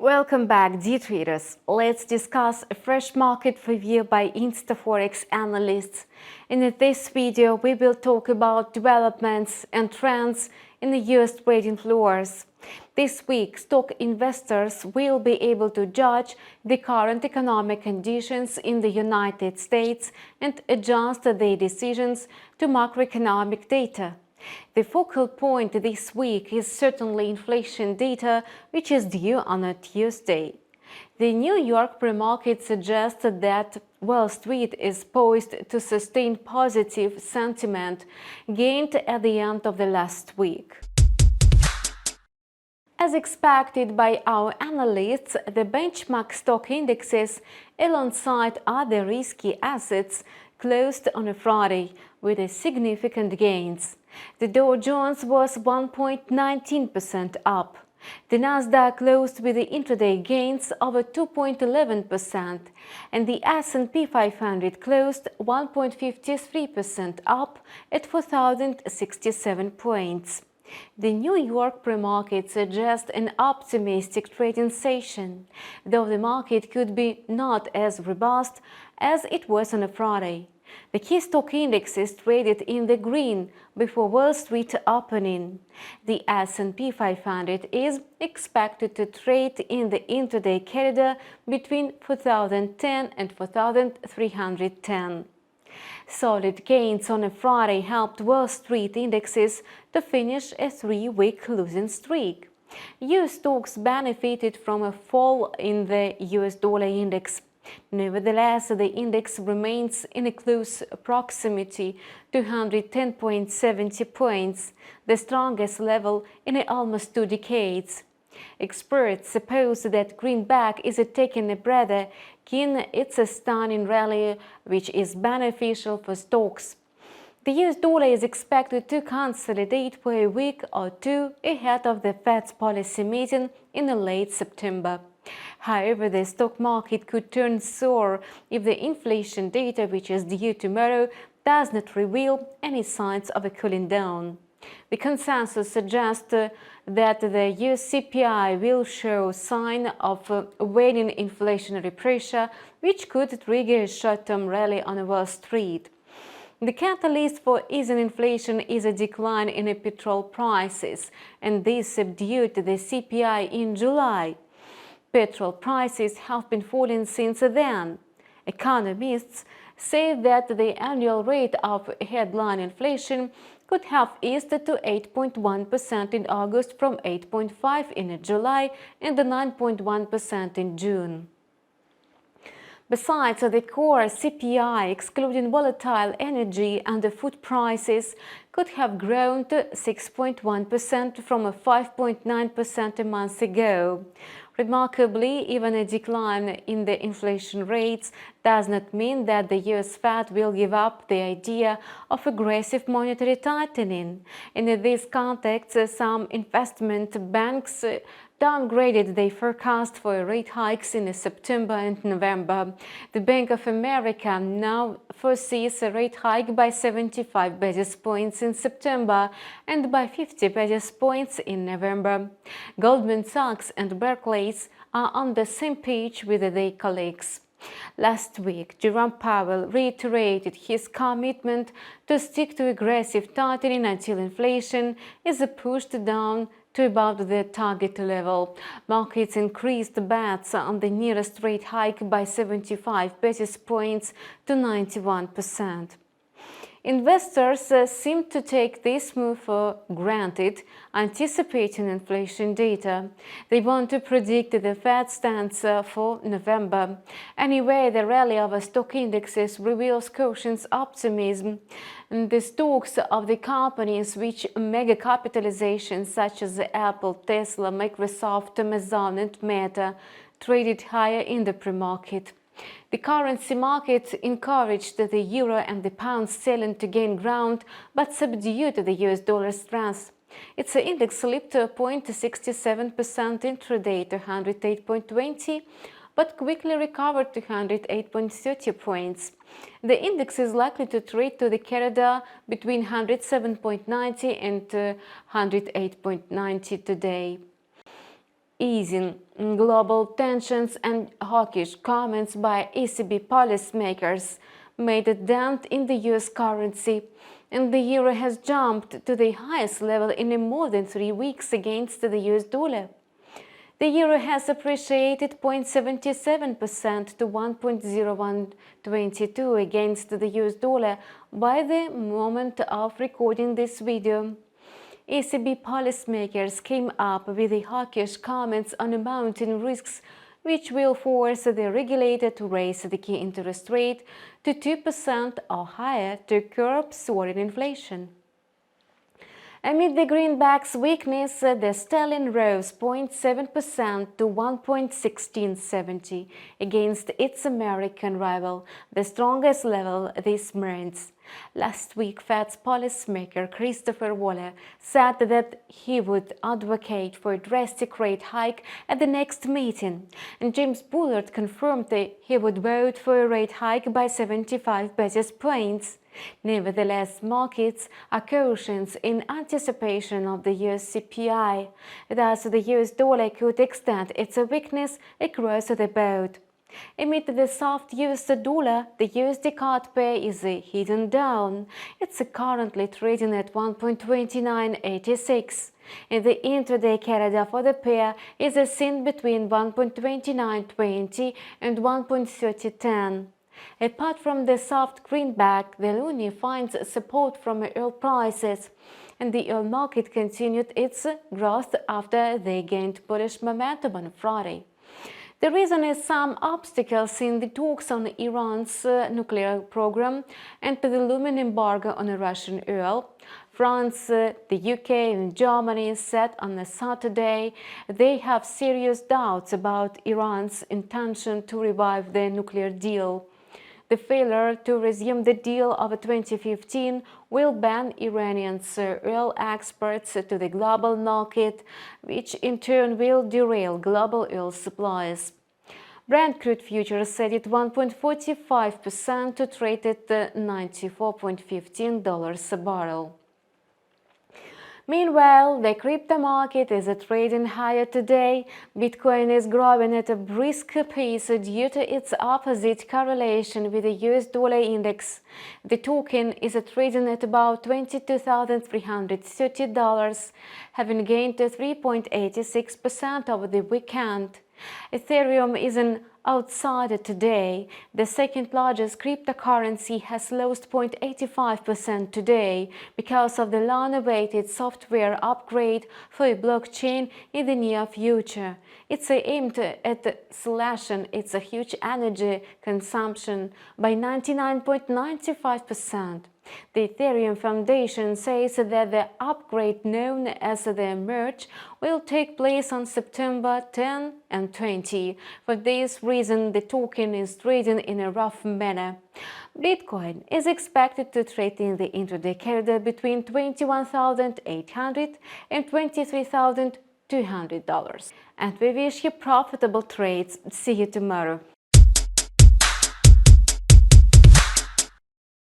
Welcome back, dear traders. Let's discuss a fresh market review by InstaForex analysts. In this video, we will talk about developments and trends in the US trading floors. This week, stock investors will be able to judge the current economic conditions in the United States and adjust their decisions to macroeconomic data. The focal point this week is certainly inflation data, which is due on a Tuesday. The New York pre-market suggested that Wall Street is poised to sustain positive sentiment gained at the end of the last week. As expected by our analysts, the benchmark stock indexes, alongside other risky assets, closed on a Friday with significant gains. The Dow Jones was 1.19% up. The Nasdaq closed with the intraday gains of 2.11%, and the S&P 500 closed 1.53% up at 4,067 points. The New York pre-market suggests an optimistic trading session, though the market could be not as robust as it was on a Friday. The key stock indexes traded in the green before Wall Street opening. The S&P 500 is expected to trade in the intraday corridor between 4,010 and 4,310. Solid gains on a Friday helped Wall Street indexes to finish a three-week losing streak. US stocks benefited from a fall in the US dollar index. Nevertheless, the index remains in a close proximity to 110.70 points, the strongest level in almost 2 decades. Experts suppose that greenback is taking a breather, given its stunning rally, which is beneficial for stocks. The US dollar is expected to consolidate for a week or two ahead of the Fed's policy meeting in late September. However, the stock market could turn sour if the inflation data, which is due tomorrow, does not reveal any signs of a cooling down. The consensus suggests that the US CPI will show sign of waning inflationary pressure, which could trigger a short-term rally on Wall Street. The catalyst for easing inflation is a decline in petrol prices, and this subdued the CPI in July. Petrol prices have been falling since then. Economists say that the annual rate of headline inflation could have eased to 8.1% in August from 8.5% in July and 9.1% in June. Besides, the core CPI, excluding volatile energy and the food prices, could have grown to 6.1% from 5.9% a month ago. Remarkably, even a decline in the inflation rates does not mean that the US Fed will give up the idea of aggressive monetary tightening. In this context, some investment banks downgraded their forecast for rate hikes in September and November. The Bank of America now foresees a rate hike by 75 basis points in September and by 50 basis points in November. Goldman Sachs and Barclays are on the same page with their colleagues. Last week, Jerome Powell reiterated his commitment to stick to aggressive tightening until inflation is pushed down to about the target level. Markets increased bets on the nearest rate hike by 75 basis points to 91%. Investors seem to take this move for granted, anticipating inflation data. They want to predict the Fed stance for November. Anyway, the rally of stock indexes reveals cautious optimism. And the stocks of the companies with mega capitalizations such as Apple, Tesla, Microsoft, Amazon and Meta traded higher in the pre-market. The currency market encouraged the euro and the pound sterling to gain ground, but subdued the US dollar strength. Its index slipped 0.67% intraday to 108.20, but quickly recovered to 108.30 points. The index is likely to trade to the corridor between 107.90 and 108.90 today. easing global tensions and hawkish comments by ECB policymakers made a dent in the US currency, and the euro has jumped to the highest level in more than 3 weeks against the US dollar. The euro has appreciated 0.77% to 1.0122 against the US dollar by the moment of recording this video. ECB policymakers came up with the hawkish comments on mounting risks, which will force the regulator to raise the key interest rate to 2% or higher to curb soaring inflation. Amid the greenback's weakness, the sterling rose 0.7% to 1.1670 against its American rival, the strongest level this month. Last week, Fed's policymaker Christopher Waller said that he would advocate for a drastic rate hike at the next meeting, and James Bullard confirmed that he would vote for a rate hike by 75 basis points. Nevertheless, markets are cautious in anticipation of the US CPI. Thus, the US dollar could extend its weakness across the board. Amid the soft US dollar, the USD CAD pair is hidden down. It's currently trading at 1.2986. And the intraday CAD for the pair is seen between 1.2920 and 1.3010. Apart from the soft greenback, the loonie finds support from oil prices, and the oil market continued its growth after they gained bullish momentum on Friday. The reason is some obstacles in the talks on Iran's nuclear program and the looming embargo on Russian oil. France, the UK and Germany said on Saturday they have serious doubts about Iran's intention to revive the nuclear deal. The failure to resume the deal of 2015 will ban Iranian oil exports to the global market, which in turn will derail global oil supplies. Brent crude futures set at 1.45% to trade at $94.15 a barrel. Meanwhile, the crypto market is trading higher today. Bitcoin is growing at a brisk pace due to its opposite correlation with the US dollar index. The token is trading at about $22,330, having gained 3.86% over the weekend. Ethereum is an outsider today. The second largest cryptocurrency has lost 0.85% today because of the long-awaited software upgrade for a blockchain in the near future. It's aimed at slashing its huge energy consumption by 99.95%. The Ethereum Foundation says that the upgrade, known as the merge, will take place on September 10 and 20. For this reason, the token is trading in a rough manner. Bitcoin is expected to trade in the intraday corridor between $21,800 and $23,200. And we wish you profitable trades. See you tomorrow.